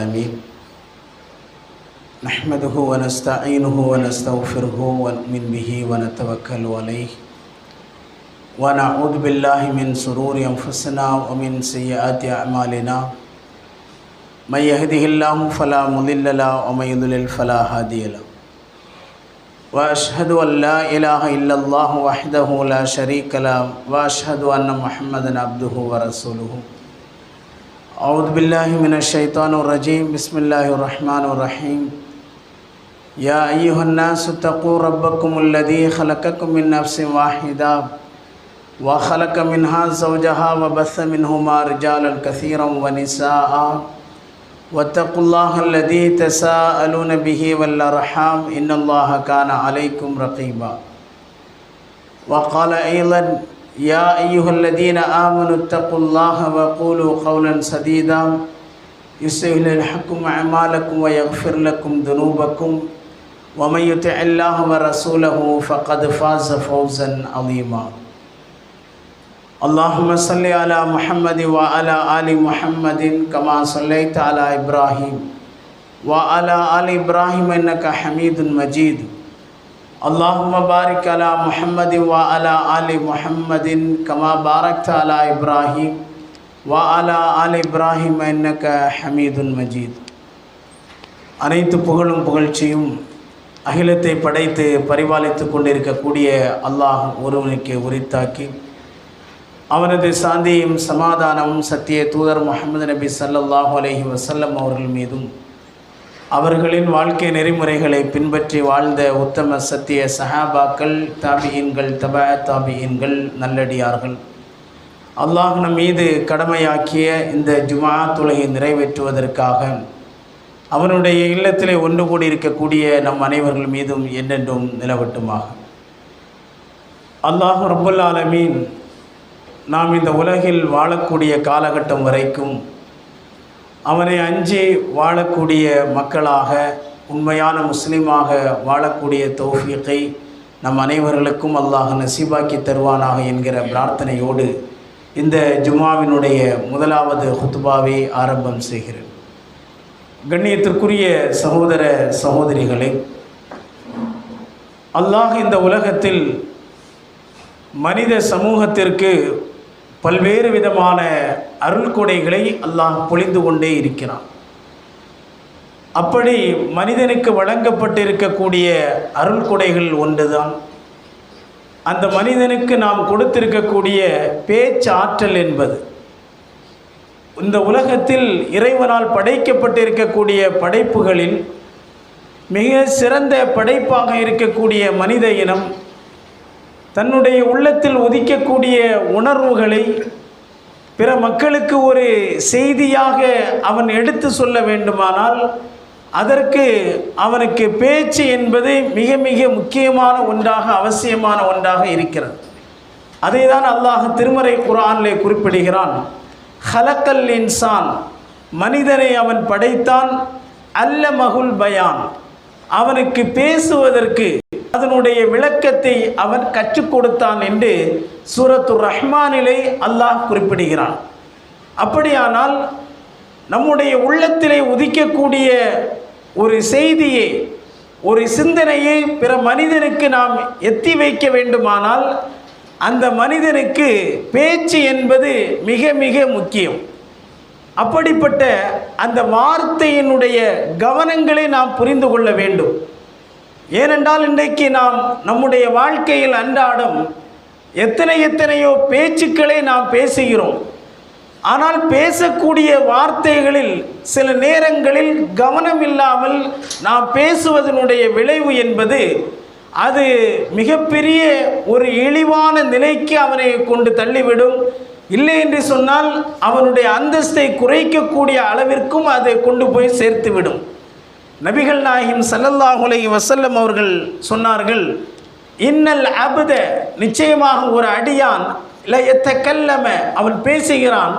العالمين نحمده ونستعينه ونستغفره ونؤمن به ونتوكل عليه ونعوذ بالله من شرور أنفسنا ومن سيئات أعمالنا من يهده الله فلا مضل له ومن يضلل فلا هادي له وأشهد أن لا إله إلا الله وحده لا شريك له وأشهد أن محمدا عبده ورسوله أعوذ بالله من الشيطان الرجيم بسم الله الرحمن الرحيم يا أيها الناس اتقوا ربكم الذي خلقكم من نفس واحدة وخلق منها زوجها وبث منهما رجالا كثيرا ونساء واتقوا الله الذي تساءلون به والأرحام إن الله كان عليكم رقيبا وقال أيضا يا أيها الذين آمنوا اتقوا الله وقولوا قولا سديدا يصلح لكم أعمالكم ويغفر لكم ذنوبكم ومن يطع الله ورسوله فقد فاز فوزا عظيما اللهم صل على محمد وعلى آل محمد كما صليت على إبراهيم وعلى آل إبراهيم إنك حميد مجيد اللهم بارك على محمد وعلى آل محمد كما باركت على إبراهيم وعلى آل إبراهيم إنك حميد مجيد அனைத்து புகழும் புகழ்ச்சியும் அகிலத்தை படைத்து பரிபாலித்து கொண்டிருக்கக்கூடிய அல்லாஹ் ஒருவனுக்கு உரித்தாக்கி அவனது சாந்தியும் சமாதானமும் சத்திய தூதர் முஹம்மது நபி ஸல்லல்லாஹு அலைஹி வஸல்லம் அவர்கள் மீதும் அவர்களின் வாழ்க்கை நெறிமுறைகளை பின்பற்றி வாழ்ந்த உத்தம சத்திய சஹாபாக்கள் தாபியீன்கள் தபா தாபியீன்கள் நல்லடியார்கள் அல்லாஹ் நம் மீது கடமையாக்கிய இந்த ஜுமா தொழுகை நிறைவேற்றுவதற்காக அவனுடைய இல்லத்திலே ஒன்று கூடி இருக்கக்கூடிய நம் அனைவர்கள் மீதும் என்றென்றும் நிலவட்டுமாக. அல்லாஹ் ரப்புல் ஆலமீன் நாம் இந்த உலகில் வாழக்கூடிய காலகட்டம் வரைக்கும் அவனை அஞ்சி வாழக்கூடிய மக்களாக உண்மையான முஸ்லீமாக வாழக்கூடிய தௌஃபீக்கை நம் அனைவர்களுக்கும் அல்லாஹ் நசீபாக்கி தருவானாக என்கிற பிரார்த்தனையோடு இந்த ஜுமாவினுடைய முதலாவது ஹுத்பாவை ஆரம்பம் செய்கிறேன். கண்ணியத்திற்குரிய சகோதர சகோதரிகளே, அல்லாஹ் இந்த உலகத்தில் மனித சமூகத்திற்கு பல்வேறு விதமான அருள்கொடைகளை அல்லாஹ் பொழிந்து கொண்டே இருக்கிறான். அப்படி மனிதனுக்கு வழங்கப்பட்டிருக்கக்கூடிய அருள்கொடைகள் ஒன்றுதான் அந்த மனிதனுக்கு நாம் கொடுத்திருக்கக்கூடிய பேச்சாற்றல் என்பது. இந்த உலகத்தில் இறைவனால் படைக்கப்பட்டிருக்கக்கூடிய படைப்புகளில் மிக சிறந்த படைப்பாக இருக்கக்கூடிய மனித இனம் தன்னுடைய உள்ளத்தில் உதிக்கக்கூடிய உணர்வுகளை பிற மக்களுக்கு ஒரு செய்தியாக அவன் எடுத்து சொல்ல வேண்டுமானால் அதற்கு அவனுக்கு பேச்சு என்பது மிக மிக முக்கியமான ஒன்றாக அவசியமான ஒன்றாக இருக்கிறது. அதை தான் அல்லாஹ் திருமறை குர்ஆனிலே குறிப்பிடுகிறான். ஹலக்கல் இன்சான், மனிதனை அவன் படைத்தான், அல்லமஹுல் பயான், அவனுக்கு பேசுவதற்கு அதனுடைய விளக்கத்தை அவன் கற்றுக் கொடுத்தான் என்று சூரத்துர் ரஹ்மானிலே அல்லாஹ் குறிப்பிடுகிறான். அப்படியானால் நம்முடைய உள்ளத்திலே உதிக்கக்கூடிய ஒரு செய்தியை, ஒரு சிந்தனையை பிற மனிதனுக்கு நாம் எத்தி வைக்க வேண்டுமானால் அந்த மனிதனுக்கு பேச்சு என்பது மிக மிக முக்கியம். அப்படிப்பட்ட அந்த வார்த்தையினுடைய கவனங்களை நாம் புரிந்து கொள்ள வேண்டும். ஏனென்றால் இன்றைக்கு நாம் நம்முடைய வாழ்க்கையில் அன்றாடம் எத்தனையோ பேச்சுக்களை நாம் பேசுகிறோம். ஆனால் பேசக்கூடிய வார்த்தைகளில் சில நேரங்களில் கவனம் இல்லாமல் நாம் பேசுவதனுடைய விளைவு என்பது அது மிகப்பெரிய ஒரு இழிவான நிலைக்கு அவனை கொண்டு தள்ளிவிடும். இல்லை என்று சொன்னால் அவனுடைய அந்தஸ்தை குறைக்கக்கூடிய அளவிற்கும் அதை கொண்டு போய் சேர்த்துவிடும். நபிகள் நாயகம் ஸல்லல்லாஹு அலைஹி வஸல்லம் அவர்கள் சொன்னார்கள், இன்னல் அப்த, நிச்சயமாக ஒரு அடியான் லயத்தகல்லம, அவன் பேசுகிறான்,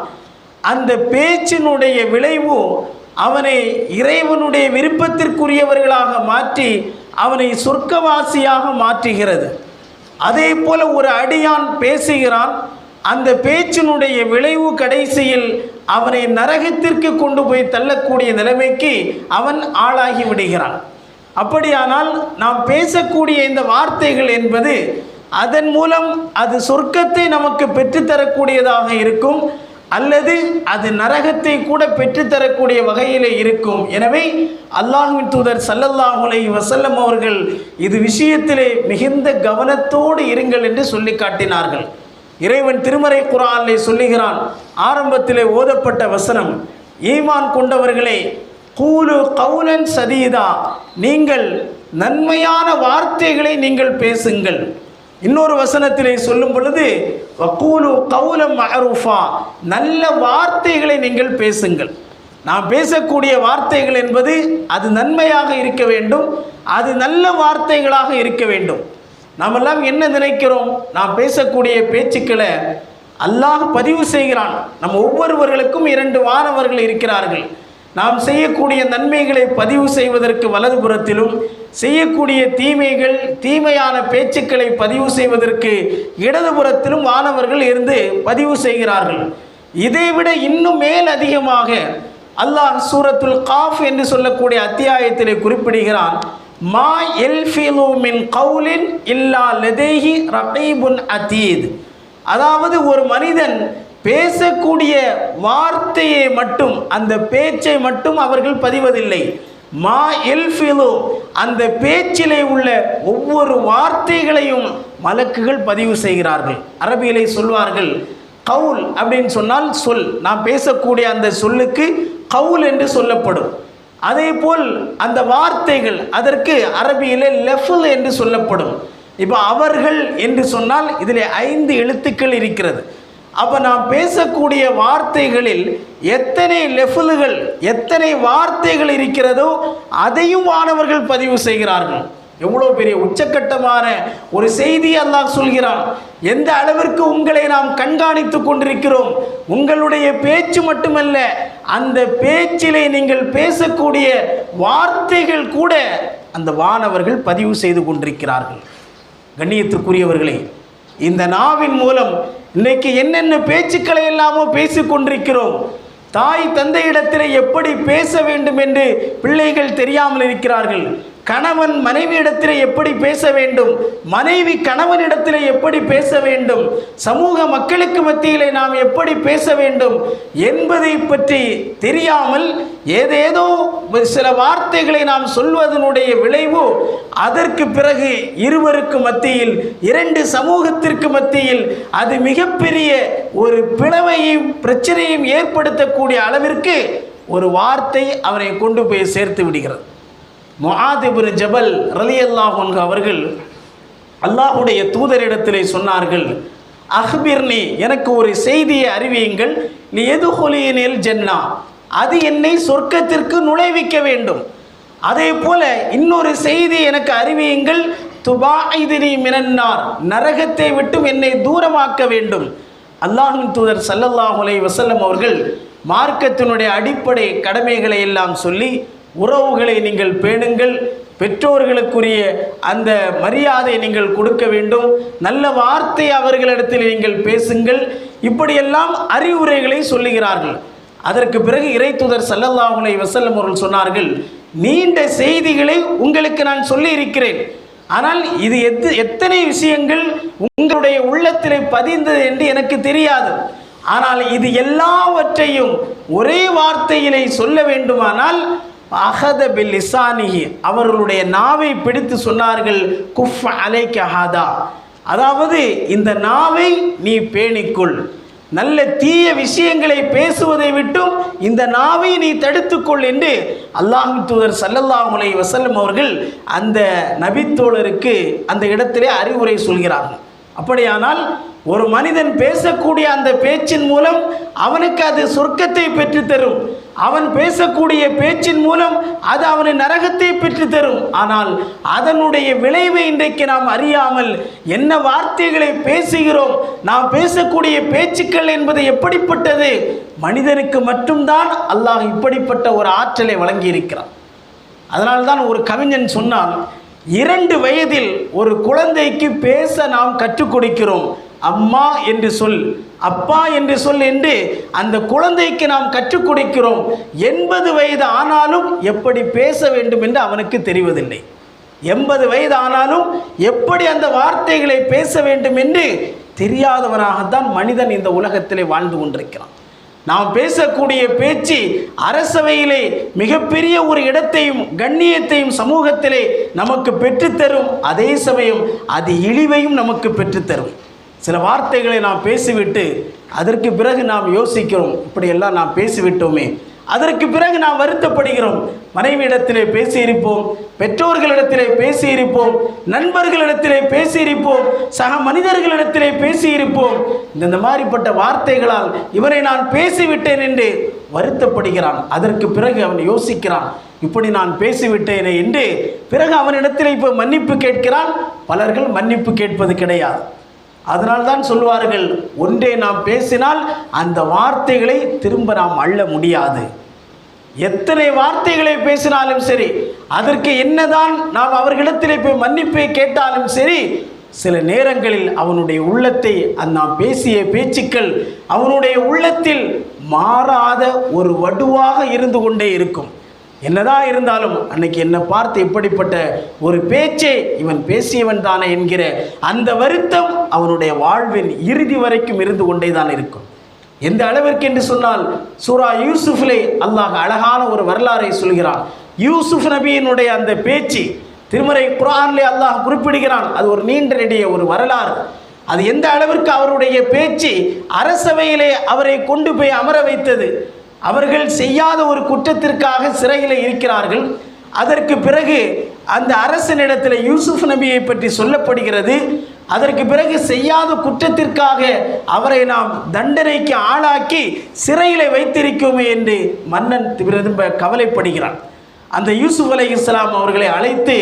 அந்த பேச்சினுடைய விளைவு அவனை இறைவனுடைய விருப்பத்திற்குரியவர்களாக மாற்றி அவனை சொர்க்கவாசியாக மாற்றுகிறது. அதே போல ஒரு அடியான் பேசுகிறான், அந்த பேச்சினுடைய விளைவு கடைசியில் அவனை நரகத்திற்கு கொண்டு போய் தள்ளக்கூடிய நிலைமைக்கு அவன் ஆளாகி விடுகிறான். அப்படியானால் நாம் பேசக்கூடிய இந்த வார்த்தைகள் என்பது அதன் மூலம் அது சொர்க்கத்தை நமக்கு பெற்றுத்தரக்கூடியதாக இருக்கும், அல்லது அது நரகத்தை கூட பெற்றுத்தரக்கூடிய வகையில் இருக்கும். எனவே அல்லாஹ்வின் தூதர் ஸல்லல்லாஹு அலைஹி வஸல்லம் அவர்கள் இது விஷயத்திலே மிகுந்த கவனத்தோடு இருங்கள் என்று சொல்லி காட்டினார்கள். இறைவன் திருமறை குர்ஆனிலே சொல்லுகிறான், ஆரம்பத்திலே ஓதப்பட்ட வசனம், ஈமான் கொண்டவர்களே கூலு கௌலன் சதீதா, நீங்கள் நன்மையான வார்த்தைகளை நீங்கள் பேசுங்கள். இன்னொரு வசனத்திலே சொல்லும் பொழுது வக்கூலு கௌலம் மஅரூஃபா, நல்ல வார்த்தைகளை நீங்கள் பேசுங்கள். நாம் பேசக்கூடிய வார்த்தைகள் என்பது அது நன்மையாக இருக்க வேண்டும், அது நல்ல வார்த்தைகளாக இருக்க வேண்டும். நாமெல்லாம் என்ன நினைக்கிறோம், நாம் பேசக்கூடிய பேச்சுக்களை அல்லாஹ் பதிவு செய்கிறான். நம் ஒவ்வொருவர்களுக்கும் 2 வானவர்கள் இருக்கிறார்கள். நாம் செய்யக்கூடிய நன்மைகளை பதிவு செய்வதற்கு வலதுபுறத்திலும், செய்யக்கூடிய தீமைகள் தீமையான பேச்சுக்களை பதிவு செய்வதற்கு இடதுபுறத்திலும் வானவர்கள் இருந்து பதிவு செய்கிறார்கள். இதைவிட இன்னும் மேல் அதிகமாக அல்லாஹ் சூரத்துல் காஃப் என்று சொல்லக்கூடிய அத்தியாயத்திலே குறிப்பிடுகிறான், மா யல்ஃபிலு மின் கௌலின் இல்லா லதைஹி ரகீபுன் அதீத். அதாவது ஒரு மனிதன் பேசக்கூடிய வார்த்தையை மட்டும், அந்த பேச்சை மட்டும் அவர்கள் பதிவதில்லை. மா எல்ஃபிலு, அந்த பேச்சிலே உள்ள ஒவ்வொரு வார்த்தைகளையும் மலக்குகள் பதிவு செய்கிறார்கள். அரபியிலே சொல்வார்கள் கவுல் அப்படின்னு சொன்னால் சொல், நாம் பேசக்கூடிய அந்த சொல்லுக்கு கவுல் என்று சொல்லப்படும். அதே போல் அந்த வார்த்தைகள் அதற்கு அரபியிலே லெஃபுல் என்று சொல்லப்படும். இப்போ அவர்கள் என்று சொன்னால் இதில் 5 எழுத்துக்கள் இருக்கிறது. அப்போ நாம் பேசக்கூடிய வார்த்தைகளில் எத்தனை லெஃபுல்கள், எத்தனை வார்த்தைகள் இருக்கிறதோ அதையும் வானவர்கள் பதிவு செய்கிறார்கள். எவ்வளோ பெரிய உச்சக்கட்டமான ஒரு செய்தி அல்லாஹ் சொல்கிறான். எந்த அளவிற்கு உங்களை நாம் கண்காணித்து கொண்டிருக்கிறோம். உங்களுடைய பேச்சு மட்டுமல்ல, அந்த பேச்சிலே நீங்கள் பேசக்கூடிய வார்த்தைகள் கூட அந்த வானவர்கள் பதிவு செய்து கொண்டிருக்கிறார்கள். கண்ணியத்திற்குரியவர்களே, இந்த நாவின் மூலம் இன்னைக்கு என்னென்ன பேச்சுக்களை எல்லாமோ பேசிக்கொண்டிருக்கிறோம். தாய் தந்தையிடத்தில் எப்படி பேச வேண்டும் என்று பிள்ளைகள் தெரியாமல் இருக்கிறார்கள். கணவன் மனைவியிடத்தில் எப்படி பேச வேண்டும், மனைவி கணவனிடத்தில் எப்படி பேச வேண்டும், சமூக மக்களுக்கு மத்தியிலே நாம் எப்படி பேச வேண்டும் என்பதை பற்றி தெரியாமல் ஏதேதோ சில வார்த்தைகளை நாம் சொல்வதனுடைய விளைவு அதற்கு பிறகு இருவருக்கு மத்தியில், 2 சமூகத்திற்கு மத்தியில் அது மிகப்பெரிய ஒரு பிளவையும் பிரச்சனையும் ஏற்படுத்தக்கூடிய அளவிற்கு ஒரு வார்த்தை அவரை கொண்டு போய் சேர்த்து விடுகிறது. முஆத் இப்னு ஜபல் ரலியல்லாஹு அன்ஹு அவர்கள் அல்லாஹ்வுடைய தூதரிடத்திலே சொன்னார்கள், அஹ்பிர்னி, எனக்கு ஒரு செய்தியை அறிவியுங்கள், நீ எதுஹுலினில் ஜன்னா, அது என்னை சொர்க்கத்திற்கு நுழைவிக்க வேண்டும். அதே போல இன்னொரு செய்தி எனக்கு அறிவியுங்கள், துபாஇதினி மினன்னார், நரகத்தை விட்டும் என்னை தூரமாக்க வேண்டும். அல்லாஹ்வின் தூதர் ஸல்லல்லாஹு அலைஹி வஸல்லம் அவர்கள் மார்க்கத்தினுடைய அடிப்படை கடமைகளை எல்லாம் சொல்லி, உறவுகளை நீங்கள் பேணுங்கள், பெற்றோர்களுக்குரிய அந்த மரியாதை நீங்கள் கொடுக்க வேண்டும், நல்ல வார்த்தை அவர்களிடத்தில் நீங்கள் பேசுங்கள், இப்படியெல்லாம் அறிவுரைகளை சொல்லுகிறார்கள். அதற்கு பிறகு இறைத்தூதர் ஸல்லல்லாஹு அலைஹி வஸல்லம் அவர்கள் சொன்னார்கள், நீண்ட செய்திகளை உங்களுக்கு நான் சொல்லி இருக்கிறேன், ஆனால் இது எத்தனை விஷயங்கள் உங்களுடைய உள்ளத்திலே பதிந்தது என்று எனக்கு தெரியாது. ஆனால் இது எல்லாவற்றையும் ஒரே வார்த்தையிலே சொல்ல வேண்டுமானால் அஹத பில் லிசானிஹி, அவர்களுடைய நாவை பிடித்து சொன்னார்கள், குஃப் அலைக ஹதா, அதாவது இந்த நாவை நீ பேணிக்கொள், நல்ல தீய விஷயங்களை பேசுவதை விட்டும் இந்த நாவை நீ தடுத்துக்கொள் என்று அல்லாஹ்வின் தூதர் ஸல்லல்லாஹு அலைஹி வஸல்லம் அவர்கள் அந்த நபித்தோழருக்கு அந்த இடத்திலே அறிவுரை சொல்கிறார்கள். அப்படியானால் ஒரு மனிதன் பேசக்கூடிய அந்த பேச்சின் மூலம் அவனுக்கு அது சொர்க்கத்தை பெற்றுத்தரும், அவன் பேசக்கூடிய பேச்சின் மூலம் அது அவனை நரகத்தை பெற்றுத்தரும். ஆனால் அதனுடைய விளைவை இன்றைக்கு நாம் அறியாமல் என்ன வார்த்தைகளை பேசுகிறோம், நாம் பேசக்கூடிய பேச்சுக்கள் என்பது எப்படிப்பட்டது, மனிதனுக்கு மட்டும்தான் அல்லாஹ் இப்படிப்பட்ட ஒரு ஆற்றலை வழங்கி இருக்கிறான். அதனால்தான் ஒரு கவிஞன் சொன்னான், 2 வயதில் ஒரு குழந்தைக்கு பேச நாம் கற்றுக் கொடுக்கிறோம், அம்மா என்று சொல், அப்பா என்று சொல் என்று அந்த குழந்தைக்கு நாம் கற்றுக் கொடுக்கிறோம். 80 வயது ஆனாலும் எப்படி பேச வேண்டும் என்று அவனுக்கு தெரிவதில்லை. 80 வயது ஆனாலும் எப்படி அந்த வார்த்தைகளை பேச வேண்டும் என்று தெரியாதவனாகத்தான் மனிதன் இந்த உலகத்திலே வாழ்ந்து கொண்டிருக்கிறான். நாம் பேசக்கூடிய பேச்சு அரசவையிலே மிகப்பெரிய ஒரு இடத்தையும் கண்ணியத்தையும் சமூகத்திலே நமக்கு பெற்றுத்தரும். அதே சமயம் அது இழிவையும் நமக்கு பெற்றுத்தரும். சில வார்த்தைகளை நாம் பேசிவிட்டு அதற்கு பிறகு நாம் யோசிக்கிறோம், இப்படியெல்லாம் நாம் பேசிவிட்டோமே. அதற்கு பிறகு நாம் வருத்தப்படுகிறோம். மனைவியிடத்திலே பேசியிருப்போம், பெற்றோர்களிடத்திலே பேசியிருப்போம், நண்பர்களிடத்திலே பேசியிருப்போம், சக மனிதர்களிடத்திலே பேசியிருப்போம். இந்த மாதிரிப்பட்ட வார்த்தைகளால் இவரை நான் பேசிவிட்டேன் என்று வருத்தப்படுகிறான். அதற்கு பிறகு அவன் யோசிக்கிறான், இப்படி நான் பேசிவிட்டேனே என்று. பிறகு அவனிடத்தில் இப்போ மன்னிப்பு கேட்கிறான். பலர்கள் மன்னிப்பு கேட்பது கிடையாது. அதனால்தான் சொல்வார்கள், ஒன்றே நாம் பேசினால் அந்த வார்த்தைகளை திரும்ப நாம் அள்ள முடியாது. எத்தனை வார்த்தைகளை பேசினாலும் சரி, அதற்கு என்னதான் நாம் அவர்களிடத்திலே போய் மன்னிப்பை கேட்டாலும் சரி, சில நேரங்களில் அவனுடைய உள்ளத்தை நாம் பேசிய பேச்சுக்கள் அவனுடைய உள்ளத்தில் மாறாத ஒரு வடுவாக இருந்து கொண்டே இருக்கும். என்னதான் இருந்தாலும் அன்னைக்கு என்னை பார்த்து இப்படிப்பட்ட ஒரு பேச்சை இவன் பேசியவன் தானே என்கிற அந்த வருத்தம் அவனுடைய வாழ்வின் இறுதி வரைக்கும் இருந்து கொண்டே தான் இருக்கும். எந்த அளவிற்கு என்று சொன்னால், சூரா யூசுஃபிலே அல்லாஹ் அழகான ஒரு வரலாறை சொல்கிறான். யூசுஃப் நபியினுடைய அந்த பேச்சு திருமறை குர்ஆனிலே அல்லாஹ் குறிப்பிடுகிறான். அது ஒரு நீண்ட நெடிய ஒரு வரலாறு. அது எந்த அளவிற்கு அவருடைய பேச்சு அரசவையிலே அவரை கொண்டு போய் அமர வைத்தது. அவர்கள் செய்யாத ஒரு குற்றத்திற்காக சிறையில் இருக்கிறார்கள். அதற்கு பிறகு அந்த அரசனிடத்தில் யூசுஃப் நபியை பற்றி சொல்லப்படுகிறது. அதற்கு பிறகு செய்யாத குற்றத்திற்காக அவரை நாம் தண்டனைக்கு ஆளாக்கி சிறையில் வைத்திருக்கோமே என்று மன்னன் திரும்ப கவலைப்படுகிறான். அந்த யூசுப் அலைஹிஸ்ஸலாம் அவர்களை அழைத்து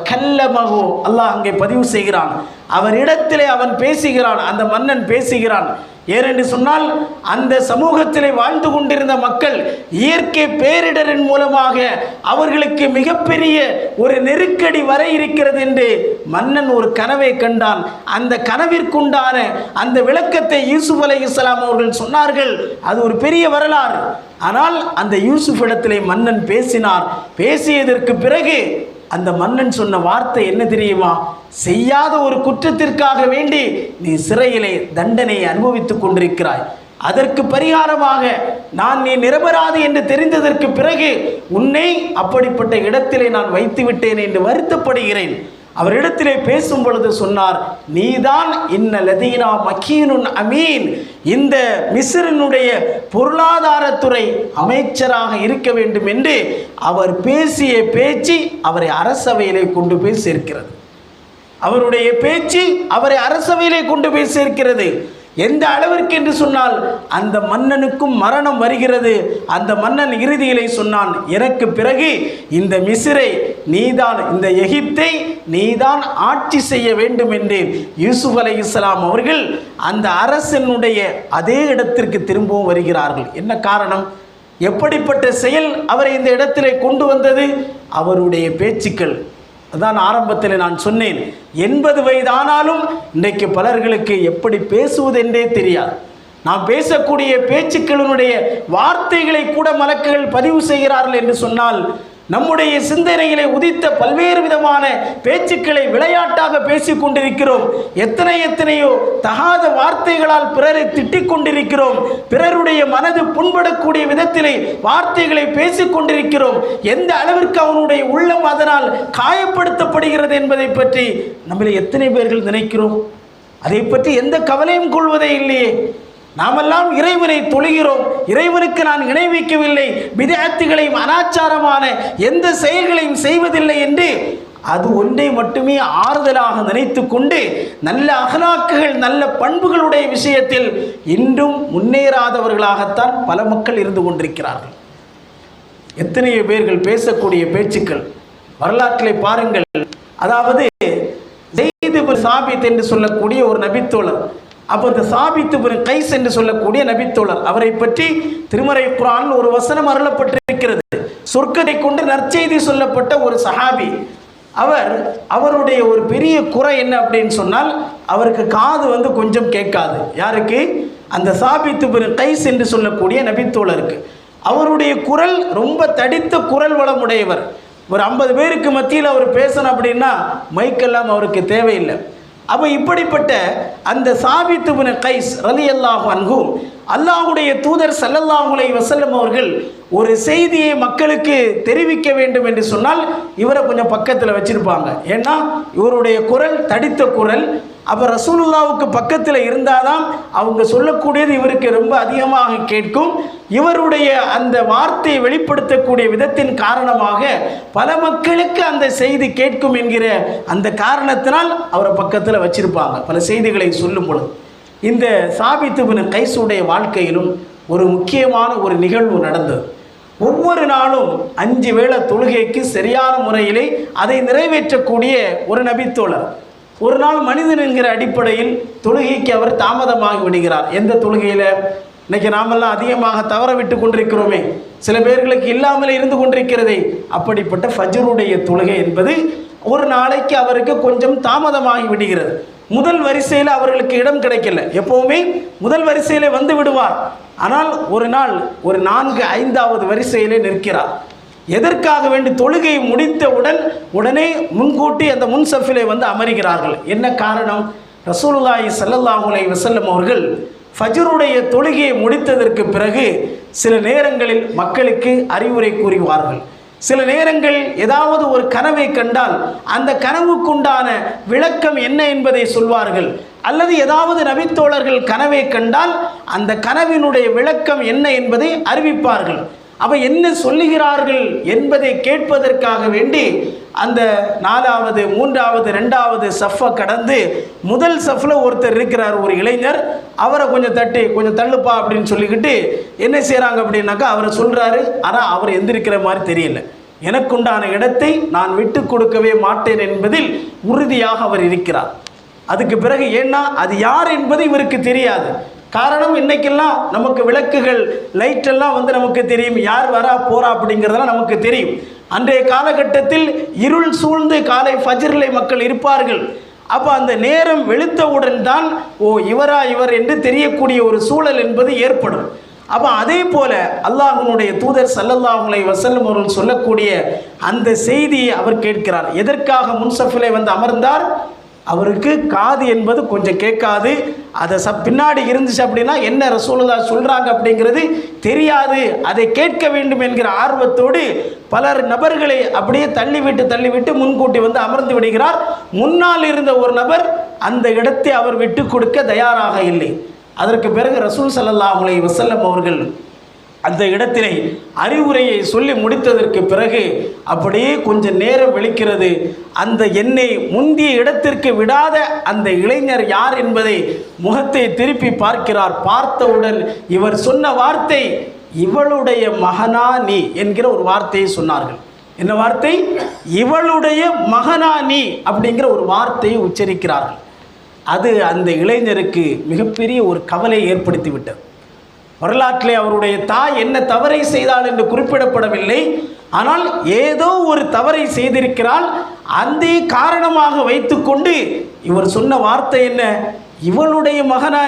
கல்லமஹு அல்லாஹ் அங்கே பதிவு செய்கிறான். அவரிடத்திலே அவன் பேசுகிறான், அந்த மன்னன் பேசுகிறான். ஏனென்று சொன்னால், அந்த சமூகத்திலே வாழ்ந்து கொண்டிருந்த மக்கள் இயற்கை பேரிடரின் மூலமாக அவர்களுக்கு மிகப்பெரிய ஒரு நெருக்கடி வர இருக்கிறது என்று மன்னன் ஒரு கனவை கண்டான். அந்த கனவிற்குண்டான அந்த விளக்கத்தை யூசுப் அலைஹிஸ்ஸலாம் அவர்கள் சொன்னார்கள். அது ஒரு பெரிய வரலாறு. ஆனால் அந்த யூசுப் இடத்திலே மன்னன் பேசினார். பேசியதற்கு பிறகு அந்த மன்னன் சொன்ன வார்த்தை என்ன தெரியுமா? செய்யாத ஒரு குற்றத்திற்காக வேண்டி நீ சிறையிலே தண்டனையை அனுபவித்துக் கொண்டிருக்கிறாய். அதற்கு பரிகாரமாக நீ நிரபராதி என்று தெரிந்ததற்கு பிறகு உன்னை அப்படிப்பட்ட இடத்திலே நான் வைத்து விட்டேன் என்று வருத்தப்படுகிறேன். அவரிடத்திலே பேசும் பொழுது சொன்னார், நீதான் இன்ன லதீனா மக்கீனுன் அமீன், இந்த மிஸ்ரினுடைய பொருளாதாரத்துறை அமைச்சராக இருக்க வேண்டும் என்று அவர் பேசிய பேச்சு அவரை அரசவையிலே கொண்டு போய் சேர்க்கிறது. அவருடைய பேச்சு அவரை அரசவையிலே கொண்டு போய் சேர்க்கிறது. எந்த அளவிற்கு என்று சொன்னால், அந்த மன்னனுக்கும் மரணம் வருகிறது. அந்த மன்னன் இறுதியிலே சொன்னான், எனக்கு பிறகு இந்த மிஸ்ரை நீதான், இந்த எகிப்தை நீதான் ஆட்சி செய்ய வேண்டும் என்று யூசுப் அலைஹிஸ்ஸலாம் அவர்கள் அந்த அரசனுடைய அதே இடத்திற்கு திரும்பவும் வருகிறார்கள். என்ன காரணம்? எப்படிப்பட்ட செயல் அவரை இந்த இடத்திலே கொண்டு வந்தது? அவருடைய பேச்சுக்கள். அதான் ஆரம்பத்தில் நான் சொன்னேன், 80 வயதானாலும் இன்றைக்கு பலர்களுக்கு எப்படி பேசுவதென்றே தெரியாது. நாம் பேசக்கூடிய பேச்சுக்களினுடைய வார்த்தைகளை கூட மலக்குகள் பதிவு செய்கிறார்கள் என்று சொன்னால், நம்முடைய சிந்தனைகளை உதித்த பல்வேறு விதமான பேச்சுக்களை விளையாட்டாக பேசிக் கொண்டிருக்கிறோம். எத்தனையோ தகாத வார்த்தைகளால் பிறரை திட்டிக் கொண்டிருக்கிறோம். பிறருடைய மனது புண்படக்கூடிய விதத்திலே வார்த்தைகளை பேசிக் கொண்டிருக்கிறோம். எந்த அளவிற்கு அவனுடைய உள்ளம் அதனால் காயப்படுத்தப்படுகிறது என்பதை பற்றி நம்மளை எத்தனை பேர்கள் நினைக்கிறோம்? அதை பற்றி எந்த கவலையும் கொள்வதே இல்லையே. நாமெல்லாம் இறைவனை தொழுகிறோம், இறைவனுக்கு நான் இணை வைக்கவில்லை, பிதஅத்துகளையும் அனாச்சாரமான எந்த செயல்களையும் செய்வதில்லை என்று அது ஒன்றை மட்டுமே ஆறுதலாக நினைத்து கொண்டு நல்ல அகலாக்குகள் நல்ல பண்புகளுடைய விஷயத்தில் இன்றும் முன்னேறாதவர்களாகத்தான் பல மக்கள் இருந்து கொண்டிருக்கிறார்கள். எத்தனையோ பேர்கள் பேசக்கூடிய பேச்சுக்கள் வரலாற்றிலே பாருங்கள். அதாவது ஸைத் இப்னு சாபித் என்று சொல்லக்கூடிய ஒரு நபித்தோழர், அப்போ இந்த சாபித் இப்னு கைஸ் என்று சொல்லக்கூடிய நபித்தோழர், அவரை பற்றி திருமறை குர்ஆனில் ஒரு வசனம் அருளப்பட்டிருக்கிறது. சொர்க்கத்தை கொண்டு நற்செய்தி சொல்லப்பட்ட ஒரு சஹாபி. அவருடைய ஒரு பெரிய குறை என்ன அப்படின்னு சொன்னால், அவருக்கு காது கொஞ்சம் கேட்காது. யாருக்கு? அந்த சாபித் இப்னு கைஸ் என்று சொல்லக்கூடிய நபித்தோழருக்கு. அவருடைய குரல் ரொம்ப தடித்த குரல் வளமுடையவர். ஒரு 50 பேருக்கு மத்தியில் அவர் பேசணும் அப்படின்னா மைக்கெல்லாம் அவருக்கு தேவையில்லை. அப்போ இப்படிப்பட்ட அந்த சாபித் இப்னு கைஸ் ரலியல்லாஹு அன்ஹு, அல்லாஹ்வுடைய தூதர் ஸல்லல்லாஹு அலைஹி வஸல்லம் அவர்கள் ஒரு செய்தியை மக்களுக்கு தெரிவிக்க வேண்டும் என்று சொன்னால் இவரை கொஞ்சம் பக்கத்தில் வச்சிருப்பாங்க. ஏன்னா இவருடைய குரல் தடித்த குரல். அப்போ ரசூலுல்லாவுக்கு பக்கத்தில் இருந்தாதான் அவங்க சொல்லக்கூடியது இவருக்கு ரொம்ப அதிகமாக கேட்கும். இவருடைய அந்த வார்த்தையை வெளிப்படுத்தக்கூடிய விதத்தின் காரணமாக பல மக்களுக்கு அந்த செய்தி கேட்கும் என்கிற அந்த காரணத்தினால் அவரை பக்கத்தில் வச்சிருப்பாங்க பல செய்திகளை சொல்லும் பொழுது. இந்த சாபித் இப்னு கைஸுடைய வாழ்க்கையிலும் ஒரு முக்கியமான ஒரு நிகழ்வு நடந்தது. ஒவ்வொரு நாளும் 5 வேளை தொழுகைக்கு சரியான முறையிலே அதை நிறைவேற்றக்கூடிய ஒரு நபித்தோழர். ஒரு நாள் மனிதன் என்கிற அடிப்படையில் தொழுகைக்கு அவர் தாமதமாகி விடுகிறார். எந்த தொழுகையில்? இன்னைக்கு நாமெல்லாம் அதிகமாக தவற விட்டு கொண்டிருக்கிறோமே, சில பேர்களுக்கு இல்லாமலே இருந்து கொண்டிருக்கிறதே. அப்படிப்பட்ட ஃபஜ்ருடைய தொழுகை என்பது ஒரு நாளைக்கு அவருக்கு கொஞ்சம் தாமதமாகி விடுகிறது. முதல் வரிசையில் அவர்களுக்கு இடம் கிடைக்கல. எப்போவுமே முதல் வரிசையிலே வந்து விடுவார். ஆனால் ஒரு நாள் ஒரு 4-5வது வரிசையிலே நிற்கிறார். எதற்காக வேண்டி? தொழுகை முடித்தவுடன் உடனே முன்கூட்டி அந்த முன்சஃபிலே வந்து அமர்கிறார்கள். என்ன காரணம்? ரசூலுல்லாஹி ஸல்லல்லாஹு அலைஹி வஸல்லம் அவர்கள் ஃபஜ்ருடைய தொழுகையை முடித்ததற்கு பிறகு சில நேரங்களில் மக்களுக்கு அறிவுரை கூறுவார்கள். சில நேரங்கள் ஏதாவது ஒரு கனவை கண்டால் அந்த கனவுக்குண்டான விளக்கம் என்ன என்பதை சொல்வார்கள். அல்லது ஏதாவது நபித்தோழர்கள் கனவை கண்டால் அந்த கனவினுடைய விளக்கம் என்ன என்பதை அறிவிப்பார்கள். அவ என்ன சொல்லுகிறார்கள் என்பதை கேட்பதற்காக வேண்டி அந்த 4வது 3வது 2வது சஃப்பை கடந்து முதல் சஃப்ல ஒருத்தர் இருக்கிறார், ஒரு இளைஞர். அவரை கொஞ்சம் தட்டி கொஞ்சம் தள்ளுப்பா அப்படின்னு சொல்லிக்கிட்டு என்ன செய்கிறாங்க அப்படின்னாக்கா அவரை சொல்கிறாரு. ஆனால் அவர் எந்திருக்கிற மாதிரி தெரியல. எனக்குண்டான இடத்தை நான் விட்டு கொடுக்கவே மாட்டேன் என்பதில் உறுதியாக அவர் இருக்கிறார். அதுக்கு பிறகு ஏன்னா அது யார் என்பது இவருக்கு தெரியாது. காரணம், இன்னைக்கெல்லாம் நமக்கு விளக்குகள் லைட்டெல்லாம் நமக்கு தெரியும், யார் வரா போறா அப்படிங்கிறதெல்லாம் நமக்கு தெரியும். அன்றைய காலகட்டத்தில் இருள் சூழ்ந்து காலை ஃபஜ்ரிலே மக்கள் இருப்பார்கள். அப்போ அந்த நேரம் வெளுத்தவுடன் தான் இவர் என்று தெரியக்கூடிய ஒரு சூழல் என்பது ஏற்படும். அப்போ அதே போல அல்லாஹ்வுடைய தூதர் ஸல்லல்லாஹு அலைஹி வஸல்லம் அவர்கள் சொல்லக்கூடிய அந்த செய்தியை அவர் கேட்கிறார். எதற்காக முன்சஃபிலே வந்து அமர்ந்தார்? அவருக்கு காது என்பது கொஞ்சம் கேட்காது. அதை பின்னாடி இருந்துச்சு அப்படின்னா என்ன ரசூலுல்லாஹ் சொல்கிறாங்க அப்படிங்கிறது தெரியாது. அதை கேட்க வேண்டும் என்கிற ஆர்வத்தோடு பலர் நபர்களை அப்படியே தள்ளிவிட்டு முன்கூட்டி வந்து அமர்ந்து விடுகிறார். முன்னால் இருந்த ஒரு நபர் அந்த இடத்தை அவர் விட்டு கொடுக்க தயாராக இல்லை. அதற்கு பிறகு ரசூல் ஸல்லல்லாஹு அலைஹி வஸல்லம் அவர்கள் அந்த இடத்திலே அறிவுரையை சொல்லி முடித்ததற்கு பிறகு அப்படியே கொஞ்சம் நேரம் வெளிக்கிறது. அந்த என்னை முந்திய இடத்திற்கு விடாத அந்த இளைஞர் யார் என்பதை முகத்தை திருப்பி பார்க்கிறார். பார்த்தவுடன் இவர் சொன்ன வார்த்தை, இவளுடைய மகனா நீ என்கிற ஒரு வார்த்தையை சொன்னார்கள். என்ன வார்த்தை? இவளுடைய மகனா நீ அப்படிங்கிற ஒரு வார்த்தையை உச்சரிக்கிறார்கள். அது அந்த இளைஞருக்கு மிகப்பெரிய ஒரு கவலையை ஏற்படுத்திவிட்டது. வரலாற்றிலே அவருடைய தாய் என்ன தவறை செய்தாள் என்று குறிப்பிடப்படவில்லை. ஆனால் ஏதோ ஒரு தவறை செய்திருக்கிறாள். அந்த காரணமாக வைத்துக்கொண்டு இவர் சொன்ன வார்த்தை என்ன? இவளுடைய மகனா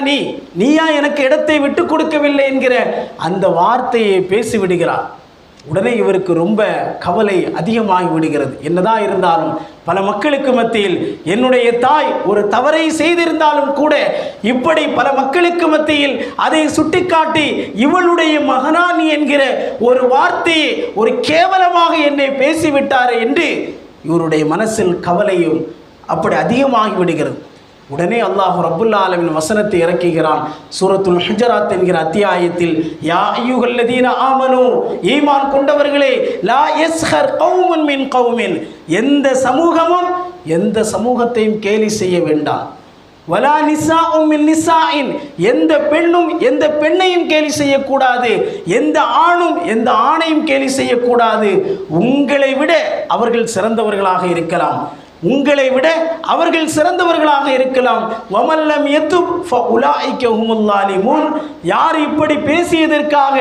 நீயா எனக்கு இடத்தை விட்டு கொடுக்கவில்லை என்கிற அந்த வார்த்தையை பேசிவிடுகிறார். உடனே இவருக்கு ரொம்ப கவலை அதிகமாகி விடுகிறது. என்னதான் இருந்தாலும் பல மக்களுக்கு மத்தியில் என்னுடைய தாய் ஒரு தவறை செய்திருந்தாலும் கூட இப்படி பல மக்களுக்கு மத்தியில் அதை சுட்டிக்காட்டி இவளுடைய மகனானி என்கிற ஒரு வார்த்தையை ஒரு கேவலமாக என்னை பேசிவிட்டாரே என்று இவருடைய மனசில் கவலையும் அப்படி அதிகமாகி விடுகிறது. உடனே அல்லாஹ் ரப்புல் ஆலமீன் வசனத்தை இறக்குகிறான். சூரத்துல் ஹுஜராத் என்கிற அத்தியாயத்தில், யா அய்யுஹல்லதீன ஆமனூ, ஈமான் கொண்டவர்களே, லா யஸ்ஹர் கௌமுன் மின் கௌமின், எந்த சமூகமும் எந்த சமூகத்தையும் கேலி செய்ய வேண்டாம். வலா நிசாஉம் மின் நிசாஇன், எந்த பெண்ணும் எந்த பெண்ணையும் கேலி செய்யக்கூடாது. எந்த ஆணும் எந்த ஆணையும் கேலி செய்யக்கூடாது. உங்களை விட அவர்கள் சிறந்தவர்களாக இருக்கலாம். உங்களை விட அவர்கள் சிறந்தவர்களாக இருக்கலாம். வமல்லம் யதுப் ஃபஉலாயிக ஹுமுல் ஸாலிமூன். யார் இப்படி பேசியதற்காக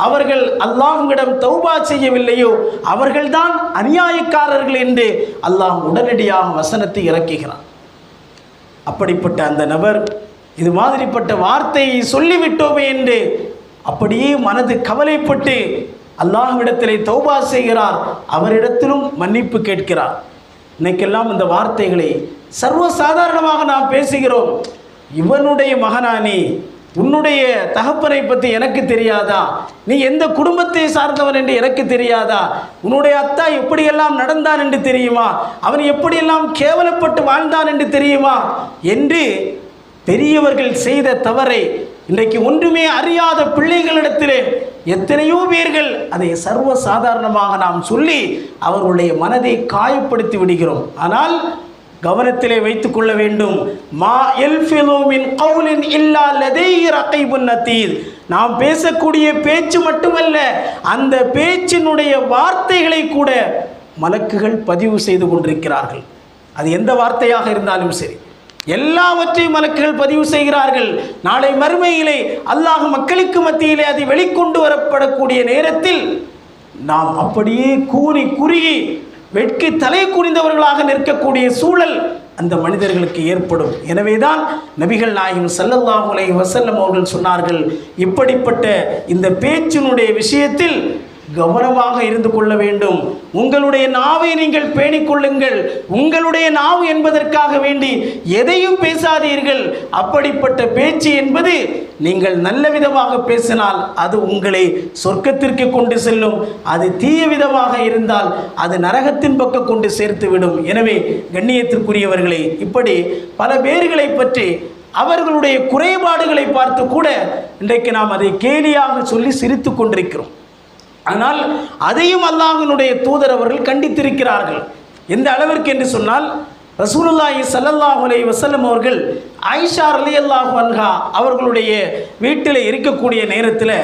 அவர்கள் அல்லாஹ்விடம் தௌபா செய்யவில்லையோ அவர்கள்தான் அநியாயக்காரர்கள் என்று அல்லாஹ் உடனடியாக வசனத்தை இறக்குகிறான். அப்படிப்பட்ட அந்த நபர் இது மாதிரிப்பட்ட வார்த்தையை சொல்லிவிட்டோமே என்று அப்படியே மனது கவலைப்பட்டு அல்லாஹ்விடத்திலே தௌபா செய்கிறார். அவரிடத்திலும் மன்னிப்பு கேட்கிறார். இன்னைக்கெல்லாம் இந்த வார்த்தைகளை சர்வசாதாரணமாக நாம் பேசுகிறோம். இவனுடைய மகனானி, உன்னுடைய தகப்பனை பற்றி எனக்கு தெரியாதா? நீ எந்த குடும்பத்தை சார்ந்தவன் என்று எனக்கு தெரியாதா? உன்னுடைய அத்தா எப்படியெல்லாம் நடந்தான் என்று தெரியுமா? அவன் எப்படியெல்லாம் கேவலப்பட்டு வாழ்ந்தான் என்று தெரியுமா? என்று பெரியவர்கள் செய்த தவறை இன்றைக்கு ஒன்றுமே அறியாத பிள்ளைகளிடத்திலே எத்தனையோ பேர்கள் அதை சர்வசாதாரணமாக நாம் சொல்லி அவர்களுடைய மனதை காயப்படுத்தி விடுகிறோம். ஆனால் கவனத்திலே வைத்துக் கொள்ள வேண்டும். மா யல்ஃபிது மின் கௌலின் இல்லா லதைஹி ரகீபுன் அதீத். நாம் பேசக்கூடிய பேச்சு மட்டுமல்ல, அந்த பேச்சினுடைய வார்த்தைகளை கூட மலக்குகள் பதிவு செய்து கொண்டிருக்கிறார்கள். அது எந்த வார்த்தையாக இருந்தாலும் சரி, எல்லாவற்றையும் மலக்குகள் பதிவு செய்கிறார்கள். நாளை மறுமையிலே அல்லாஹ் மக்களுக்கு மத்தியிலே அதை வெளிக்கொண்டு வரப்படக்கூடிய நேரத்தில் நாம் அப்படியே கூனி குறுகி வெட்கி தலை குனிந்தவர்களாக நிற்கக்கூடிய சூழல் அந்த மனிதர்களுக்கு ஏற்படும். எனவேதான் நபிகள் நாயகம் ஸல்லல்லாஹு அலைஹி வஸல்லம் அவர்கள் சொன்னார்கள், இப்படிப்பட்ட இந்த பேச்சினுடைய விஷயத்தில் கவனமாக இருந்து கொள்ள வேண்டும். உங்களுடைய நாவை நீங்கள் பேணிக்கொள்ளுங்கள். உங்களுடைய நாவு என்பதற்காக வேண்டி எதையும் பேசாதீர்கள். அப்படிப்பட்ட பேச்சு என்பது நீங்கள் நல்ல விதமாக பேசினால் அது உங்களை சொர்க்கத்திற்கு கொண்டு செல்லும். அது தீய விதமாக இருந்தால் அது நரகத்தின் பக்கம் கொண்டு சேர்த்துவிடும். எனவே கண்ணியத்திற்குரியவர்களே, இப்படி பல பேர்களை பற்றி அவர்களுடைய குறைபாடுகளை பார்த்து கூட இன்றைக்கு நாம் அதை கேலியாக சொல்லி சிரித்து கொண்டிருக்கிறோம். ஆனால் அதையும் அல்லாஹ்வினுடைய தூதர் அவர்கள் கண்டித்திருக்கிறார்கள். எந்த அளவிற்கு என்று சொன்னால், ரசூலுல்லாஹி ஸல்லல்லாஹு அலைஹி வஸல்லம் அவர்கள் ஆயிஷா ரலியல்லாஹு அன்ஹா அவர்களுடைய வீட்டில் இருக்கக்கூடிய நேரத்தில்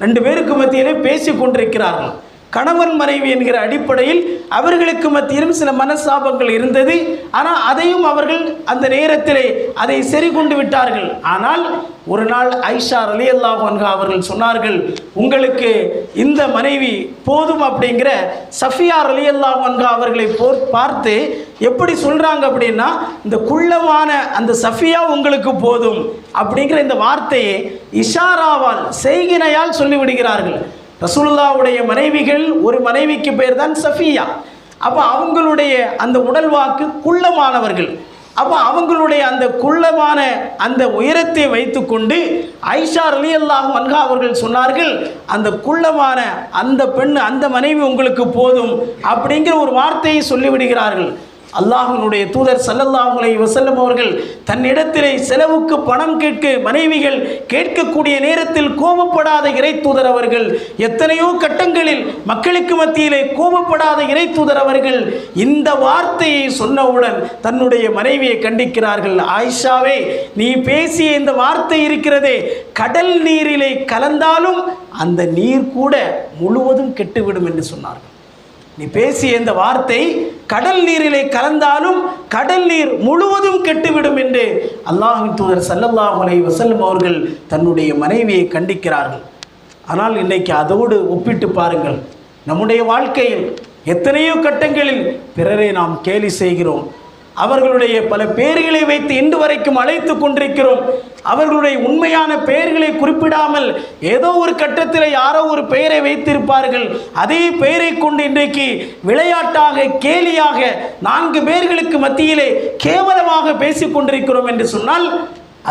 ரெண்டு பேருக்கு மத்தியிலே பேசி கொண்டிருக்கிறார்கள். கணவன் மனைவி என்கிற அடிப்படையில் அவர்களுக்கு மத்தியிலும் சில மனசாபங்கள் இருந்தது. ஆனால் அதையும் அவர்கள் அந்த நேரத்திலே அதை சரி கொண்டு விட்டார்கள். ஆனால் ஒரு நாள் ஆயிஷா ரலியல்லாஹு அன்ஹா அவர்கள் சொன்னார்கள், உங்களுக்கு இந்த மனைவி போதும் அப்படிங்கிற சஃபியா ரலியல்லாஹு அன்ஹா அவர்களை பார்த்து எப்படி சொல்கிறாங்க அப்படின்னா, இந்த குள்ளமான அந்த சஃபியா உங்களுக்கு போதும் அப்படிங்கிற இந்த வார்த்தையை இஷாராவால் செய்கினையால் சொல்லிவிடுகிறார்கள். ரசூலுல்லாஹ்வுடைய மனைவிகள் ஒரு மனைவிக்கு பேர் தான் சஃபியா. அப்போ அவங்களுடைய அந்த உடல் வாக்கு குள்ளமானவர்கள். அப்போ அவங்களுடைய அந்த குள்ளமான அந்த உயரத்தை வைத்துக்கொண்டு ஆயிஷா ரலியல்லாஹு அன்ஹா அவர்கள் சொன்னார்கள், அந்த குள்ளமான அந்த பெண் அந்த மனைவி உங்களுக்கு போதும் அப்படிங்கிற ஒரு வார்த்தையை சொல்லிவிடுகிறார்கள். அல்லாஹ்வினுடைய தூதர் ஸல்லல்லாஹு அலைஹி வஸல்லம் அவர்கள் தன்னிடத்திலே செலவுக்கு பணம் கேட்க மனைவிகள் கேட்கக்கூடிய நேரத்தில் கோபப்படாத இறை தூதர் அவர்கள், எத்தனையோ கட்டங்களில் மக்களுக்கு மத்தியிலே கோபப்படாத இறை தூதர் அவர்கள் இந்த வார்த்தையை சொன்னவுடன் தன்னுடைய மனைவியை கண்டிக்கிறார்கள். ஆயிஷாவே, நீ பேசிய இந்த வார்த்தை இருக்கிறதே, கடல் நீரிலே கலந்தாலும் அந்த நீர் கூட முழுவதும் கெட்டுவிடும் என்று சொன்னார்கள். நீ பேசிய இந்த வார்த்தை கடல் நீரிலே கலந்தாலும் கடல் நீர் முழுவதும் கெட்டுவிடும் என்று அல்லாஹ்வின் தூதர் ஸல்லல்லாஹு அலைஹி வஸல்லம் அவர்கள் தன்னுடைய மனைவியை கண்டிக்கிறார்கள். ஆனால் இன்றைக்கு அதோடு ஒப்பிட்டு பாருங்கள், நம்முடைய வாழ்க்கையில் எத்தனையோ கட்டங்களில் பிறரை நாம் கேலி செய்கிறோம். அவர்களுடைய பல பெயர்களை வைத்து இன்று வரைக்கும் அழைத்து கொண்டிருக்கிறோம். அவர்களுடைய உண்மையான பெயர்களை குறிப்பிடாமல் ஏதோ ஒரு கட்டத்தில் யாரோ ஒரு பெயரை வைத்திருப்பார்கள். அதே பெயரை கொண்டு இன்றைக்கு விளையாட்டாக கேலியாக 4 பேர்களுக்கு மத்தியிலே கேவலமாக பேசிக் கொண்டிருக்கிறோம் என்று சொன்னால்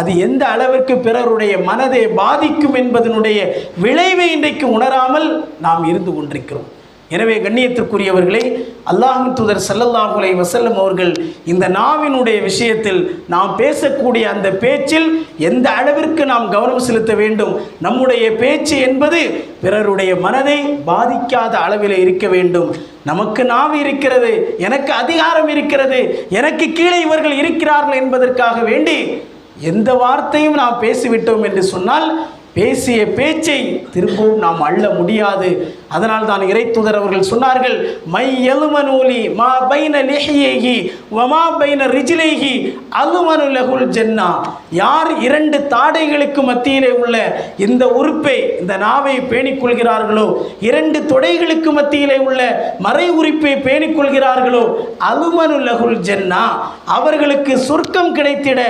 அது எந்த அளவிற்கு பிறருடைய மனதை பாதிக்கும் என்பதனுடைய விளைவை இன்றைக்கு உணராமல் நாம் இருந்து கொண்டிருக்கிறோம். எனவே கண்ணியத்திற்குரியவர்களே, அல்லாஹ்வின் தூதர் ஸல்லல்லாஹு அலைஹி வஸல்லம் அவர்கள் இந்த நாவினுடைய விஷயத்தில் நாம் பேசக்கூடிய அந்த பேச்சில் எந்த அளவிற்கு நாம் கவனம் செலுத்த வேண்டும். நம்முடைய பேச்சு என்பது பிறருடைய மனதை பாதிக்காத அளவில் இருக்க வேண்டும். நமக்கு நாவு இருக்கிறது, எனக்கு அதிகாரம் இருக்கிறது, எனக்கு கீழே இவர்கள் இருக்கிறார்கள் என்பதற்காக வேண்டி எந்த வார்த்தையும் நாம் பேசிவிட்டோம் என்று சொன்னால் பேசிய பேச்சை திரும்பவும் நாம் அள்ள முடியாது. அதனால் தான் இறைத்தூதர் அவர்கள் சொன்னார்கள், மை யலுமனூலி மா பைன லிஹியஹி வமா பைன ரிஜ்லைஹி அலுமனு லஹுல் ஜன்னா. யார் 2 தாடைகளுக்கு மத்தியிலே உள்ள இந்த உறுப்பை, இந்த நாவை பேணிக் கொள்கிறார்களோ, 2 தொடைகளுக்கு மத்தியிலே உள்ள மறை உறுப்பை பேணிக் கொள்கிறார்களோ, அலுமனு லஹுல் ஜன்னா, அவர்களுக்கு சொர்க்கம் கிடைத்திட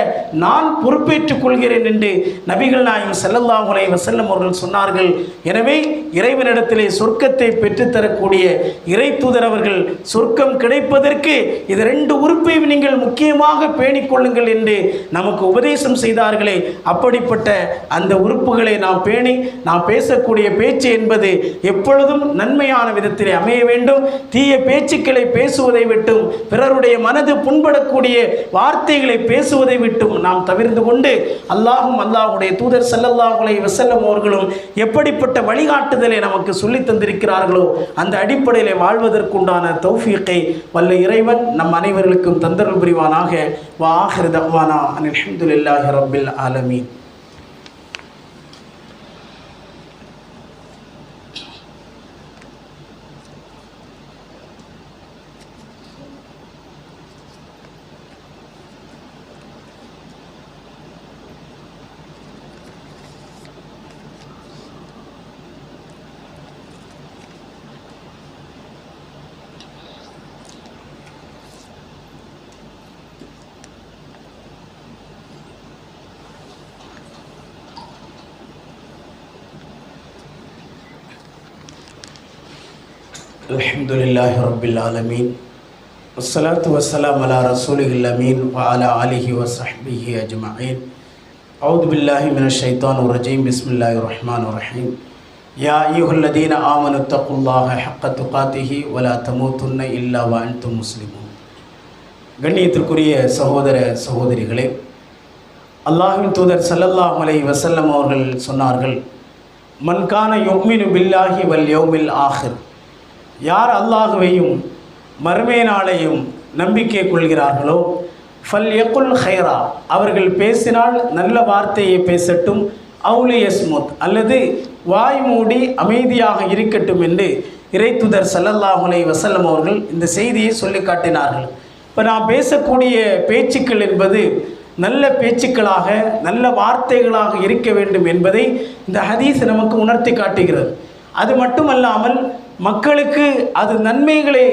நான் பொறுப்பேற்றுக் கொள்கிறேன் என்று நபிகள் நாயகம் ஸல்லல்லாஹு அலைஹி வஸல்லம் அவர்கள் சொன்னார்கள். எனவே இறைவனிடத்திலே சொர்க்கத்தை பெற்றுத்தரக்கூடிய இறை தூதர் அவர்கள் சொர்க்கம் கிடைப்பதற்கு இது 2 உறுப்பையும் நீங்கள் முக்கியமாக பேணிக் கொள்ளுங்கள் என்று நமக்கு உபதேசம் செய்தார்களே, அப்படிப்பட்ட அந்த உறுப்புகளை நாம் பேணி நாம் பேசக்கூடிய பேச்சு என்பது எப்பொழுதும் நன்மையான விதத்திலே அமைய வேண்டும். தீய பேச்சுக்களை பேசுவதை விட்டும், பிறருடைய மனது புண்படக்கூடிய வார்த்தைகளை பேசுவதை விட்டும் நாம் தவிர்த்து கொண்டு, அல்லாஹும் அல்லாஹுடைய தூதர் ஸல்லல்லாஹு அலைஹி வஸல்லம் அவர்களும் எப்படிப்பட்ட வழிகாட்டுதலை நமக்கு சொல்லி தந்திருக்கிறார்களோ அந்த அடிப்படையில் வாழ்வதற்குண்டான தௌஃபீக்கை வல்ல இறைவன் நம் அனைவர்களுக்கும் தந்தருள் புரிவானாக. வா ஆகிரு தஅவானா அனில் ஹம்துலில்லாஹி ரப்பில் ஆலமீன். அல்ஹம்துலில்லாஹி ரப்பில் ஆலமீன். வஸ்ஸலாத்து வஸ்ஸலாமு அலா ரசூலில் அமீன் வ அலா ஆலிஹி வ ஸஹ்பிஹி அஜ்மஈன். அஊது பில்லாஹி மினஷ் ஷைத்தானிர் ரஜீம். பிஸ்மில்லாஹிர் ரஹ்மானிர் ரஹீம். யா அய்யுஹல்லதீன ஆமனு தக்குல்லாஹ ஹக்க துகாத்திஹி வ லா தமூதுன்ன இல்லா வ அன்தும் முஸ்லிமூன். கண்ணியத்திற்குரிய சகோதர சகோதரிகளே, அல்லாஹ்வின் தூதர் ஸல்லல்லாஹு அலைஹி வஸல்லம் அவர்கள் சொன்னார்கள், மன் கான யுமினு பில்லாஹி வல் யௌமில் ஆஹிர், யார் அல்லாஹுவையும் மறுமை நாளையும் நம்பிக்கை கொள்கிறார்களோ, ஃபல் யகுல் ஹைரா, அவர்கள் பேசினால் நல்ல வார்த்தையை பேசட்டும், அவுலி யஸ்முத், அல்லது வாய் மூடி அமைதியாக இருக்கட்டும் என்று இறைத்தூதர் ஸல்லல்லாஹு அலைஹி வஸல்லம் அவர்கள் இந்த செய்தியை சொல்லி காட்டினார்கள். இப்போ நாம் பேசக்கூடிய பேச்சுக்கள் என்பது நல்ல பேச்சுக்களாக நல்ல வார்த்தைகளாக இருக்க வேண்டும் என்பதை இந்த ஹதீஸ் நமக்கு உணர்த்தி காட்டுகிறது. அது மட்டுமல்லாமல் மக்களுக்கு அது நன்மைகளை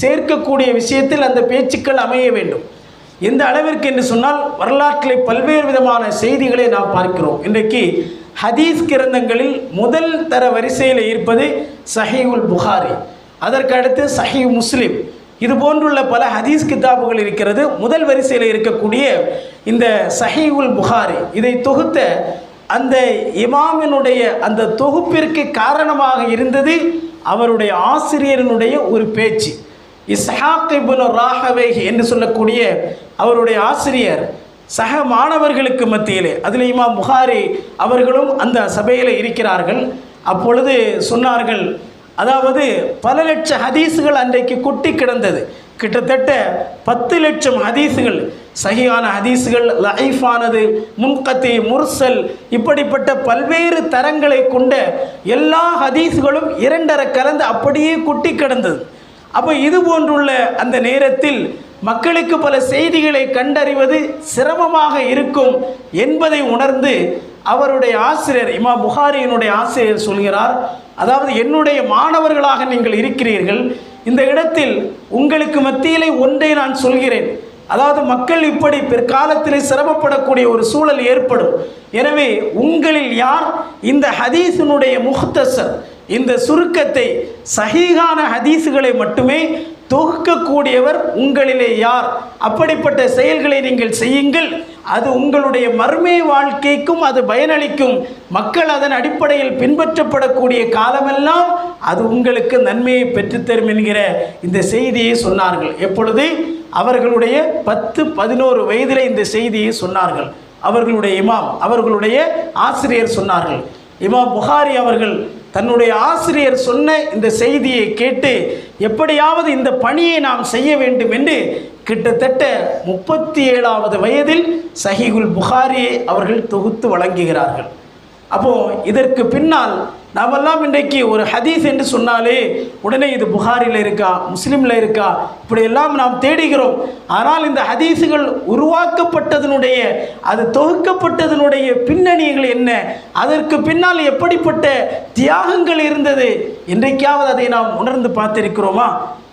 சேர்க்கக்கூடிய விஷயத்தில் அந்த பேச்சுக்கள் அமைய வேண்டும். எந்த அளவிற்கு என்று சொன்னால், வரலாற்றில் பல்வேறு விதமான செய்திகளை நாம் பார்க்கிறோம். இன்றைக்கு ஹதீஸ் கிரந்தங்களில் முதல் தர வரிசையில் இருப்பது சஹீஹுல் புகாரி, அதற்கு அடுத்து சஹீஹ் முஸ்லிம், இது போன்றுள்ள பல ஹதீஸ் கிதாபுகள் இருக்கிறது. முதல் வரிசையில் இருக்கக்கூடிய இந்த சஹீஹுல் புகாரி, இதை தொகுத்த அந்த இமாமினுடைய அந்த தொகுப்பிற்கு காரணமாக இருந்தது அவருடைய ஆசிரியரினுடைய ஒரு பேச்சு. இஸ்ஹாக் இப்னு ராஹவேஹி என்று சொல்லக்கூடிய அவருடைய ஆசிரியர் சக மாணவர்களுக்கு மத்தியிலே, அதில் இமாம் புகாரி அவர்களும் அந்த சபையில் இருக்கிறார்கள். அப்பொழுது சொன்னார்கள், அதாவது பல லட்ச ஹதீஸுகள் அன்றைக்கு கொட்டி கிடந்தது. கிட்டத்தட்ட 10 லட்சம் ஹதீஸுகள், சஹீஹான ஹதீஸுகள், லஐஃபானது, முன்கத்தி, முர்சல், இப்படிப்பட்ட பல்வேறு தரங்களை கொண்ட எல்லா ஹதீஸுகளும் 2.5 கலந்து அப்படியே கொட்டி கிடந்தது. அப்போ இது போன்றுள்ள அந்த நேரத்தில் மக்களுக்கு பல செய்திகளை கண்டறிவது சிரமமாக இருக்கும் என்பதை உணர்ந்து அவருடைய ஆசிரியர், இமாம் புகாரியினுடைய ஆசிரியர் சொல்கிறார், அதாவது என்னுடைய மாணவர்களாக நீங்கள் இருக்கிறீர்கள், இந்த இடத்தில் உங்களுக்கு மத்தியிலே ஒன்றை நான் சொல்கிறேன். அதாவது மக்கள் இப்படி பிற்காலத்தில் சிரமப்படக்கூடிய ஒரு சூழல் ஏற்படும். எனவே உங்களில் யார் இந்த ஹதீஸினுடைய முஹ்தஸர், இந்த சுருக்கத்தை, சஹீஹான ஹதீஸுகளை மட்டுமே தொகுக்கக்கூடியவர் உங்களிலே யார்? அப்படிப்பட்ட செயல்களை நீங்கள் செய்யுங்கள், அது உங்களுடைய மர்மை வாழ்க்கைக்கும் அது பயனளிக்கும். மக்கள் அதன் அடிப்படையில் பின்பற்றப்படக்கூடிய காலமெல்லாம் அது உங்களுக்கு நன்மையை பெற்றுத்தரும் என்கிற இந்த செய்தியை சொன்னார்கள். எப்பொழுது அவர்களுடைய 10-11 வயதிலே இந்த செய்தியை சொன்னார்கள். அவர்களுடைய இமாம், அவர்களுடைய ஆசிரியர் சொன்னார்கள். இமாம் புகாரி அவர்கள் தன்னுடைய ஆசிரியர் சொன்ன இந்த செய்தியை கேட்டு எப்படியாவது இந்த பணியை நாம் செய்ய வேண்டும் என்று கிட்டத்தட்ட 37வது வயதில் சஹீஹுல் புகாரியை அவர்கள் தொகுத்து வழங்குகிறார்கள். அப்போது இதற்கு பின்னால் நாமெல்லாம் இன்றைக்கு ஒரு ஹதீஸ் என்று சொன்னாலே உடனே இது புகாரில் இருக்கா, முஸ்லீமில் இருக்கா, இப்படியெல்லாம் நாம் தேடுகிறோம். ஆனால் இந்த ஹதீஸுகள் உருவாக்கப்பட்டதனுடைய, அது தொகுக்கப்பட்டதனுடைய பின்னணிகள் என்ன, அதற்கு பின்னால் எப்படிப்பட்ட தியாகங்கள் இருந்தது, என்றைக்காவது அதை நாம் உணர்ந்து பார்த்திருக்கிறோமா?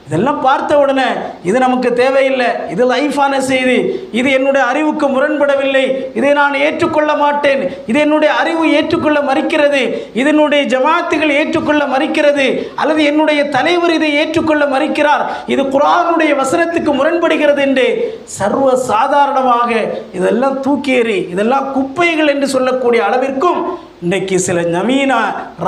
இதெல்லாம் பார்த்த உடனே இது நமக்கு தேவையில்லை, இது லைஃபான செய்தி, இது என்னுடைய அறிவுக்கு முரண்படவில்லை, இதை நான் ஏற்றுக்கொள்ள மாட்டேன், இது என்னுடைய அறிவு ஏற்றுக்கொள்ள மறுக்கிறது, இதனுடைய ஜமாத்துகள் ஏற்றுக்கொள்ள மறுக்கிறது, அல்லது என்னுடைய தலைவர் இதை ஏற்றுக்கொள்ள மறுக்கிறார், இது குர்ஆனுடைய வசனத்துக்கு முரண்படுகிறது என்று சர்வ சாதாரணமாக இதெல்லாம் தூக்கி எறி, இதெல்லாம் குப்பைகள் என்று சொல்லக்கூடிய அளவிற்கும் இன்றைக்கு சில நவீன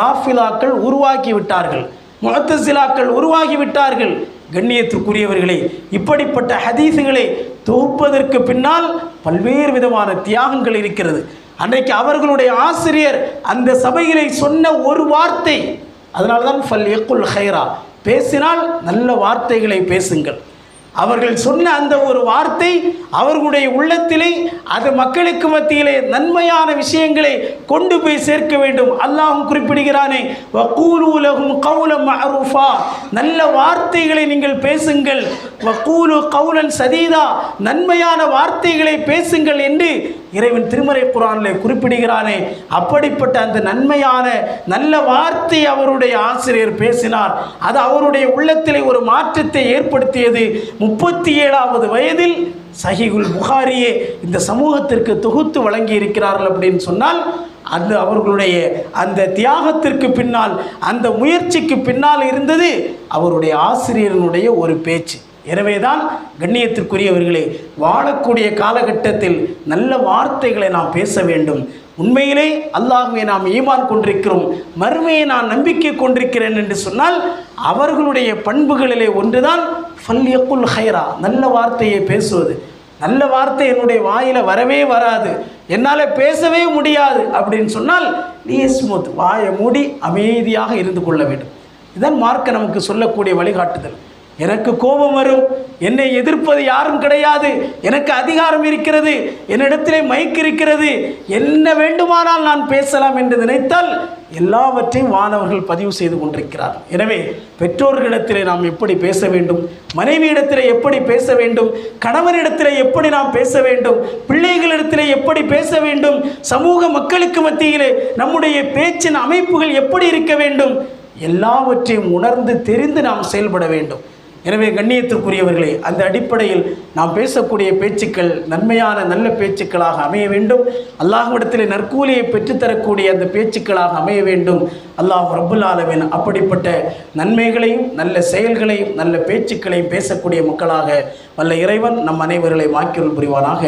ராஃபிலாக்கள் உருவாக்கி விட்டார்கள், முஅத்தஸிலாக்கள் உருவாகிவிட்டார்கள். கண்ணியத்திற்குரியவர்களே, இப்படிப்பட்ட ஹதீஸுகளை தொகுப்பதற்கு பின்னால் பல்வேறு விதமான தியாகங்கள் இருக்கிறது. அன்றைக்கு அவர்களுடைய ஆசிரியர் அந்த சபையிலே சொன்ன ஒரு வார்த்தை, அதனால்தான் ஃபல்யக்குல் ஹைரா, பேசினால் நல்ல வார்த்தைகளை பேசுங்கள். அவர்கள் சொன்ன அந்த ஒரு வார்த்தை அவர்களுடைய உள்ளத்திலே அது மக்களுக்கு மத்தியிலே நன்மையான விஷயங்களை கொண்டு போய் சேர்க்க வேண்டும். அல்லாஹ் குறிப்பிடுகிறானே, வகூலு லஹும் கௌலன் மஅரூஃபா, நல்ல வார்த்தைகளை நீங்கள் பேசுங்கள், வகூலு கௌலன் சதீதா, நன்மையான வார்த்தைகளை பேசுங்கள் என்று இறைவன் திருமறை குர்ஆனிலே குறிப்பிடுகிறானே. அப்படிப்பட்ட அந்த நன்மையான நல்ல வார்த்தை அவருடைய ஆசிரியர் பேசினார். அது அவருடைய உள்ளத்திலே ஒரு மாற்றத்தை ஏற்படுத்தியது. 37வது வயதில் சஹீஹுல் புகாரியே இந்த சமூகத்திற்கு தொகுத்து வழங்கி இருக்கிறார்கள் அப்படின்னு சொன்னால், அந்த அவர்களுடைய அந்த தியாகத்திற்கு பின்னால், அந்த முயற்சிக்கு பின்னால் இருந்தது அவருடைய ஆசிரியர்களுடைய ஒரு பேச்சு. எனவேதான் கண்ணியத்திற்குரியவர்களே, வாழக்கூடிய காலகட்டத்தில் நல்ல வார்த்தைகளை நாம் பேச வேண்டும். உண்மையிலே அல்லாஹ்வை நாம் ஈமான் கொண்டிருக்கிறோம், மறுமையை நான் நம்பிக்கை கொண்டிருக்கிறேன் என்று சொன்னால் அவர்களுடைய பண்புகளிலே ஒன்றுதான் ஃபல்யக்குல் ஹைரா, நல்ல வார்த்தையை பேசுவது. நல்ல வார்த்தை என்னுடைய வாயில் வரவே வராது, என்னால் பேசவே முடியாது அப்படின்னு சொன்னால் லியஸ்முத், வாயை மூடி அமைதியாக இருந்து கொள்ள வேண்டும். இதுதான் மார்க்க நமக்கு சொல்லக்கூடிய வழிகாட்டுதல். எனக்கு கோபம் வரும், என்னை எதிர்ப்பது யாரும் கிடையாது, எனக்கு அதிகாரம் இருக்கிறது, என்னிடத்திலே மைக் இருக்கிறது, என்ன வேண்டுமானால் நான் பேசலாம் என்று நினைத்தால் எல்லாவற்றையும் மாணவர்கள் பதிவு செய்து கொண்டிருக்கிறார். எனவே பெற்றோர்களிடத்திலே நாம் எப்படி பேச வேண்டும், மனைவியிடத்திலே எப்படி பேச வேண்டும், கணவனிடத்திலே எப்படி நாம் பேச வேண்டும், பிள்ளைகளிடத்திலே எப்படி பேச வேண்டும், சமூக மக்களுக்கு மத்தியிலே நம்முடைய பேச்சின் அமைப்புகள் எப்படி இருக்க வேண்டும், எல்லாவற்றையும் உணர்ந்து தெரிந்து நாம் செயல்பட வேண்டும். எனவே கண்ணியத்திற்குரியவர்களே, அந்த அடிப்படையில் நாம் பேசக்கூடிய பேச்சுக்கள் நன்மையான நல்ல பேச்சுக்களாக அமைய வேண்டும். அல்லாஹ்விடத்தில் நற்கூலியை பெற்றுத்தரக்கூடிய அந்த பேச்சுக்களாக அமைய வேண்டும். அல்லாஹ் ரப்புல் ஆலமீன் அப்படிப்பட்ட நன்மைகளையும் நல்ல செயல்களையும் நல்ல பேச்சுக்களையும் பேசக்கூடிய மக்களாக வல்ல இறைவன் நம் அனைவர்களை வாக்கியல் புரிவானாக.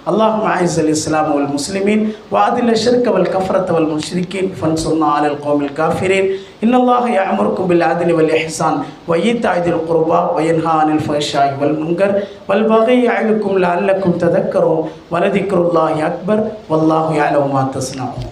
அல்லாஹும்ம அஇஸ்ஸல் இஸ்லாம் வல் முஸ்லிமீன் வஅதில் ஷிர்க வல் கஃப்ரத வல் முஷ்ரிகீன் ஃபன்சுர்னா அலல் கௌமில் காஃபிரீன். இன்னல்லாஹ யஅமுருக்கும் பில் அத்லி வல் இஹ்சான் வ ஈதாஇ தில் குர்பா வ யன்ஹா அனில் ஃபஹ்ஷாஇ வல் முன்கர் வல் பகி யஅலுக்கும் லஅல்லக்கும் ததக்கரூன் வ லதிக்ருல்லாஹி அக்பர் வல்லாஹு யஅலமு மா தஸ்னஊன்.